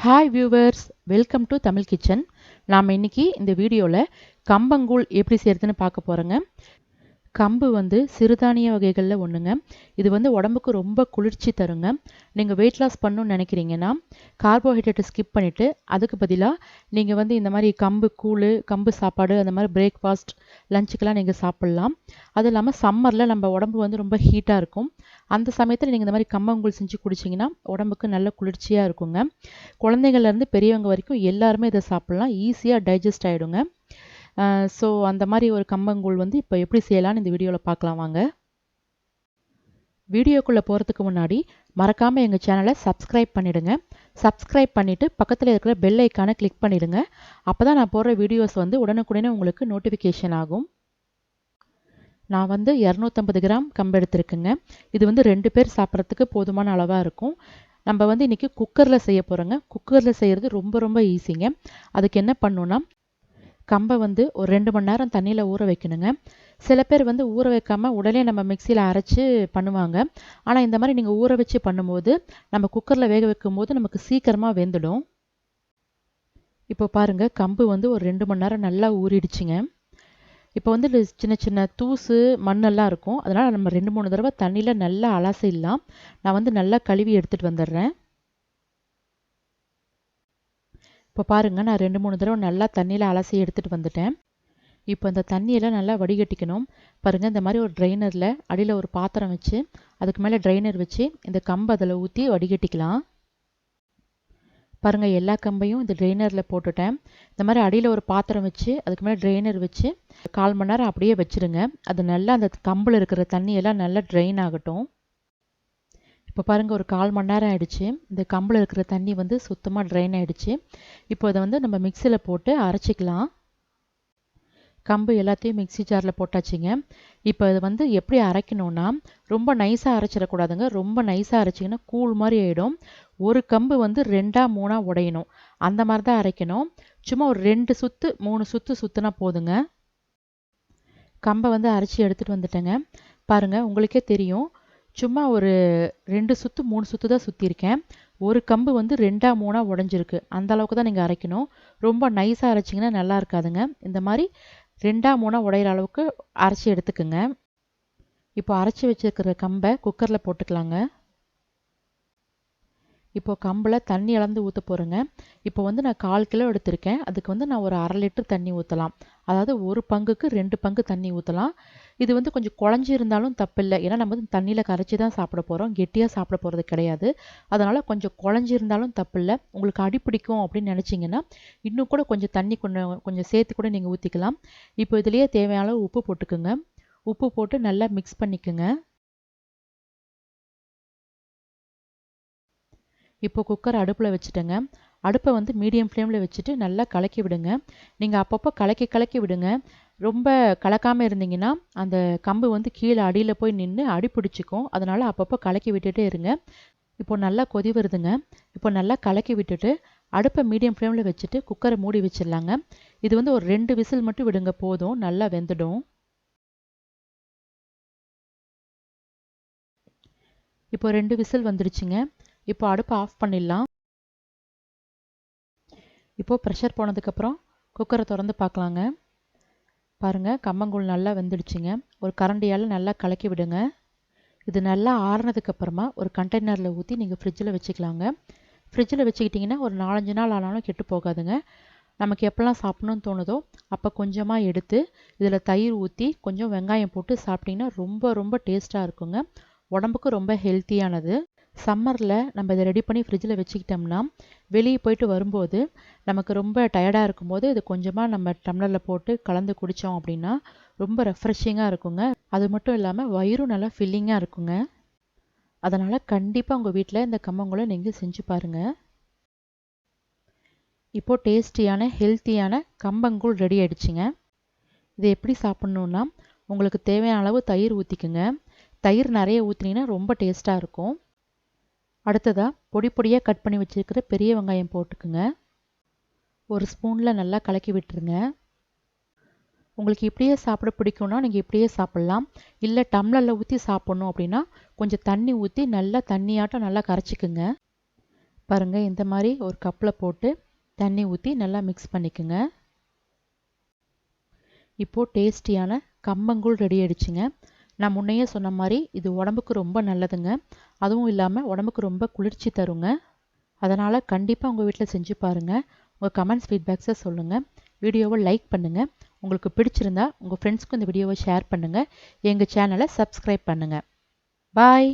Hi viewers, welcome to Tamil kitchen. நாம் இன்னைக்கு இந்த வீடியோவில் கம்பங்கூழ் எப்படி செய்கிறதுன்னு பார்க்க போகிறோங்க. கம்பு சிறுதானிய வகைகளில் ஒன்றுங்க. இது உடம்புக்கு ரொம்ப குளிர்ச்சி தருங்க. நீங்கள் வெயிட் லாஸ் பண்ணணும்னு நினைக்கிறீங்கன்னா கார்போஹைட்ரேட்டை ஸ்கிப் பண்ணிவிட்டு அதுக்கு பதிலாக நீங்கள் இந்த மாதிரி கம்பு கூழ், கம்பு சாப்பாடு, அந்த மாதிரி பிரேக்ஃபாஸ்ட், லஞ்சுக்கெல்லாம் நீங்கள் சாப்பிட்லாம். அதுவும் இல்லாமல் சம்மரில் நம்ம உடம்பு ரொம்ப ஹீட்டாக இருக்கும். அந்த சமயத்தில் நீங்கள் இந்த மாதிரி கம்பங்கூழ் செஞ்சு குடிச்சிங்கன்னா உடம்புக்கு நல்ல குளிர்ச்சியாக இருக்குங்க. குழந்தைங்கள்லேருந்து பெரியவங்க வரைக்கும் எல்லாருமே இதை சாப்பிட்லாம். ஈஸியாக டைஜஸ்ட் ஆகிடுங்க. ஸோ அந்த மாதிரி ஒரு கம்பங்கூழ் இப்போ எப்படி செய்யலான்னு இந்த வீடியோவில் பார்க்கலாம் வாங்க. வீடியோக்குள்ளே போகிறதுக்கு முன்னாடி மறக்காமல் எங்கள் சேனலை சப்ஸ்கிரைப் பண்ணிவிடுங்க. சப்ஸ்கிரைப் பண்ணிவிட்டு பக்கத்தில் இருக்கிற பெல் ஐக்கானை கிளிக் பண்ணிவிடுங்க. அப்போ தான் நான் போடுற வீடியோஸ் உடனுக்குடனே உங்களுக்கு நோட்டிஃபிகேஷன் ஆகும். நான் 250 கிராம் கம்பு எடுத்துருக்குங்க. இது 2 பேர் சாப்பிட்றதுக்கு போதுமான அளவாக இருக்கும். நம்ம இன்றைக்கி குக்கரில் செய்ய போகிறோங்க. குக்கரில் செய்கிறது ரொம்ப ரொம்ப ஈஸிங்க. அதுக்கு என்ன பண்ணணுன்னா, கம்பை ஒரு 2 மணி நேரம் தண்ணியில் ஊற வைக்கணுங்க. சில பேர் ஊற வைக்காமல் உடனே நம்ம மிக்சியில் அரைச்சி பண்ணுவாங்க. ஆனால் இந்த மாதிரி நீங்கள் ஊற வச்சு பண்ணும்போது நம்ம குக்கரில் வேக வைக்கும் போது நமக்கு சீக்கிரமாக வெந்துடும். இப்போ பாருங்கள், கம்பு ஒரு 2 மணி நேரம் நல்லா ஊறிடுச்சுங்க. இப்போ சின்ன சின்ன தூசு மண்ணெல்லாம் இருக்கும். அதனால் நம்ம 2-3 தடவை தண்ணியில் நல்லா அலசிடலாம். நான் நல்லா கழுவி எடுத்துகிட்டு வந்துடுறேன். இப்போ பாருங்கள், நான் 2-3 தடவை நல்லா தண்ணியில் அலசி எடுத்துகிட்டு வந்துட்டேன். இப்போ இந்த தண்ணியெல்லாம் நல்லா வடிகட்டிக்கணும். பாருங்கள், இந்த மாதிரி ஒரு ட்ரைனரில் அடியில் ஒரு பாத்திரம் வச்சு அதுக்கு மேலே ட்ரைனர் வச்சு இந்த கம்பை அதில் ஊற்றி வடிகட்டிக்கலாம். பாருங்கள், எல்லா கம்பையும் இந்த ட்ரைனரில் போட்டுட்டேன். இந்த மாதிரி அடியில் ஒரு பாத்திரம் வச்சு அதுக்கு மேலே ட்ரைனர் வச்சு 1/4 மணி நேரம் அப்படியே வச்சுருங்க. அது நல்லா அந்த கம்பில் இருக்கிற தண்ணியெல்லாம் நல்லா ட்ரைன் ஆகட்டும். இப்போ பாருங்கள், ஒரு 1/4 மணி நேரம் ஆகிடுச்சு. இந்த கம்பில் இருக்கிற தண்ணி சுத்தமாக ட்ரைன் ஆகிடுச்சு. இப்போ இதை நம்ம மிக்சியில் போட்டு அரைச்சிக்கலாம். கம்பு எல்லாத்தையும் மிக்சி ஜாரில் போட்டாச்சுங்க. இப்போ இது எப்படி அரைக்கணும்னா, ரொம்ப நைஸாக அரைச்சிடக்கூடாதுங்க. ரொம்ப நைஸாக அரைச்சிங்கன்னா கூழ் மாதிரி ஆகிடும். ஒரு கம்பு 2-3 உடையணும். அந்த மாதிரி தான் அரைக்கணும். சும்மா ஒரு 2 சுற்று 3 சுற்று சுற்றினா போதுங்க. கம்பை அரைச்சி எடுத்துகிட்டு வந்துட்டேங்க. பாருங்கள், உங்களுக்கே தெரியும். சும்மா ஒரு 2 சுற்று 3 சுற்று தான் சுற்றிருக்கேன். ஒரு கம்பு 2-3 உடஞ்சிருக்கு. அந்த அளவுக்கு தான் நீங்கள் அரைக்கணும். ரொம்ப நைஸாக அரைச்சிங்கன்னா நல்லா இருக்காதுங்க. இந்த மாதிரி 2-3 உடையிற அளவுக்கு அரைச்சி எடுத்துக்குங்க. இப்போ அரைச்சி வச்சுருக்கிற கம்பை குக்கரில் போட்டுக்கலாங்க. இப்போ கம்பில் தண்ணி அளந்து ஊற்ற போகிறேங்க. இப்போ நான் 1/4 கிலோ எடுத்திருக்கேன். அதுக்கு நான் ஒரு 1/2 லிட்டர் தண்ணி ஊற்றலாம். அதாவது ஒரு பங்குக்கு 2 பங்கு தண்ணி ஊற்றலாம். இது கொஞ்சம் குழஞ்சி இருந்தாலும் தப்பில்லை. ஏன்னா நம்ம தண்ணியில் கரைச்சி தான் சாப்பிட போகிறோம். கெட்டியாக சாப்பிட போகிறது கிடையாது. அதனால் கொஞ்சம் குழஞ்சி இருந்தாலும் தப்பில்லை. உங்களுக்கு அடி பிடிக்கும் அப்படின்னு நினச்சிங்கன்னா இன்னும் கூட கொஞ்சம் தண்ணி கொஞ்சம் சேர்த்து கூட நீங்கள் ஊற்றிக்கலாம். இப்போ இதுலேயே தேவையான அளவு உப்பு போட்டுக்குங்க. உப்பு போட்டு நல்லா மிக்ஸ் பண்ணிக்கோங்க. இப்போ குக்கர் அடுப்பில் வச்சுட்டேங்க. அடுப்பை மீடியம் ஃப்ளேமில் வச்சுட்டு நல்லா கலக்கி விடுங்க. நீங்கள் அப்பப்போ கலக்கி விடுங்க. ரொம்ப கலக்காமல் இருந்தீங்கன்னா அந்த கம்பு கீழே அடியில் போய் நின்று அடி பிடிச்சிக்கும். அதனால் அப்பப்போ கலக்கி விட்டுட்டே இருங்க. இப்போ நல்லா கொதி வருதுங்க. இப்போ நல்லா கலக்கி விட்டுட்டு அடுப்பை மீடியம் ஃப்ளேமில் வச்சுட்டு குக்கரை மூடி வச்சிடலாங்க. இது ஒரு 2 விசில் மட்டும் விடுங்க, போதும். நல்லா வெந்துடும். இப்போ 2 விசில் வந்துடுச்சுங்க. இப்போ அடுப்பை ஆஃப் பண்ணிடலாம். இப்போது ப்ரெஷர் போனதுக்கப்புறம் குக்கரை திறந்து பார்க்கலாங்க. பாருங்கள், கம்பங்கூழ் நல்லா வெந்துடுச்சுங்க. ஒரு கரண்டியால் நல்லா கலக்கி விடுங்க. இது நல்லா ஆறுனதுக்கப்புறமா ஒரு கண்டெய்னரில் ஊற்றி நீங்கள் ஃப்ரிட்ஜில் வச்சுக்கலாங்க. ஃப்ரிட்ஜில் வச்சுக்கிட்டிங்கன்னா ஒரு 4-5 நாள் ஆனாலும் கெட்டு போகாதுங்க. நமக்கு எப்போல்லாம் சாப்பிட்ணுன்னு தோணுதோ அப்போ கொஞ்சமாக எடுத்து இதில் தயிர் ஊற்றி கொஞ்சம் வெங்காயம் போட்டு சாப்பிட்டிங்கன்னா ரொம்ப ரொம்ப டேஸ்ட்டாக இருக்குங்க. உடம்புக்கு ரொம்ப ஹெல்த்தியானது. சம்மரில் நம்ம இதை ரெடி பண்ணி ஃப்ரிட்ஜில் வச்சுக்கிட்டோம்னா வெளியே போயிட்டு வரும்போது நமக்கு ரொம்ப டயர்டாக இருக்கும்போது இது கொஞ்சமாக நம்ம டம்ளரில் போட்டு கலந்து குடித்தோம் அப்படின்னா ரொம்ப ரெஃப்ரெஷிங்காக இருக்குங்க. அது மட்டும் இல்லாமல் வயிறும் நல்லா ஃபில்லிங்காக இருக்குங்க. அதனால் கண்டிப்பாக உங்கள் வீட்டில் இந்த கம்பங்கூழை நீங்கள் செஞ்சு பாருங்கள். இப்போது டேஸ்டியான ஹெல்த்தியான கம்பங்கூழ் ரெடி ஆகிடுச்சிங்க. இதை எப்படி சாப்பிட்ணுன்னா, உங்களுக்கு தேவையான அளவு தயிர் ஊற்றிக்குங்க. தயிர் நிறைய ஊற்றினீங்கன்னா ரொம்ப டேஸ்ட்டாக இருக்கும். அடுத்ததாக பொடி பொடியாக கட் பண்ணி வச்சுருக்கிற பெரிய வெங்காயம் போட்டுக்குங்க. ஒரு ஸ்பூனில் நல்லா கலக்கி விட்டுருங்க. உங்களுக்கு இப்படியே சாப்பிட பிடிக்கும்னா நீங்கள் இப்படியே சாப்பிட்லாம். இல்லை டம்ளரில் ஊற்றி சாப்பிட்ணும் அப்படின்னா கொஞ்சம் தண்ணி ஊற்றி நல்லா தண்ணியாட்டம் நல்லா கரைச்சிக்குங்க. பாருங்கள், இந்த மாதிரி ஒரு கப்பில் போட்டு தண்ணி ஊற்றி நல்லா மிக்ஸ் பண்ணிக்கோங்க. இப்போது டேஸ்டியான கம்மங்கூழ் ரெடி ஆயிடுச்சுங்க. நான் முன்னையே சொன்ன மாதிரி இது உடம்புக்கு ரொம்ப நல்லதுங்க. அதுவும் இல்லாமல் உடம்புக்கு ரொம்ப குளிர்ச்சி தருங்க. அதனால் கண்டிப்பாக உங்கள் வீட்டில் செஞ்சு பாருங்கள். உங்கள் கமெண்ட்ஸ் ஃபீட்பேக்ஸை சொல்லுங்கள். வீடியோவை லைக் பண்ணுங்கள். உங்களுக்கு பிடிச்சிருந்தா உங்கள் ஃப்ரெண்ட்ஸ்க்கும் இந்த வீடியோவை ஷேர் பண்ணுங்கள். எங்கள் சேனலை சப்ஸ்கிரைப் பண்ணுங்கள். பாய்.